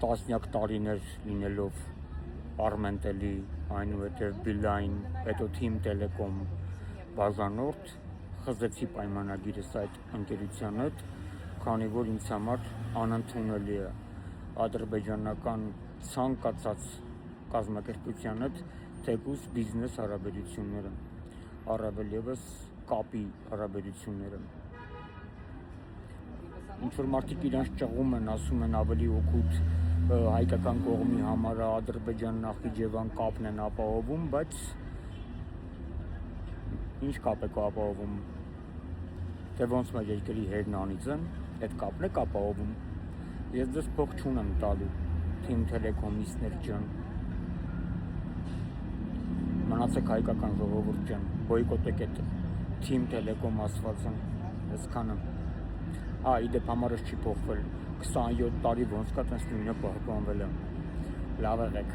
տասնյակ տարիներ լինելով Armentel-ի, այնուհետև Beeline, հետո Team Telecom բաժանորդ, խզեցի պայմանագիրս այդ ընկերության հետ, քանի որ ինձ համար անընդունելի է ադրբեջանական ցանկացած կազմակերպության հետ թեկուզ բիզնես հարաբերությունները, առավել ևս կապի հարաբերությունները։ Ինչ-որ մարդիկ իրանց ճղում են, ասում են ավելի օգուտ հայկական կողմի համար Ադրբեջան-Նախիջևան կապն են ապահովում, բայց ինչ կապ եք ապահովում, թե ոնց մեր երկրի հերն անիծն են, այդ կապն եք ապահովում, ես ձեզ փող չունեմ տալու, Team Telecom-իստներ ջան, մնացեք հայկական ժողովուրդ ջան, բոյկոտեք այդ Team Telecom ասվածը, այսքանը։ Իդեպ համարս չի փոխվել, 27 տարի ոնց կա տենց նույնը պահպանվել է, լավ եղեք։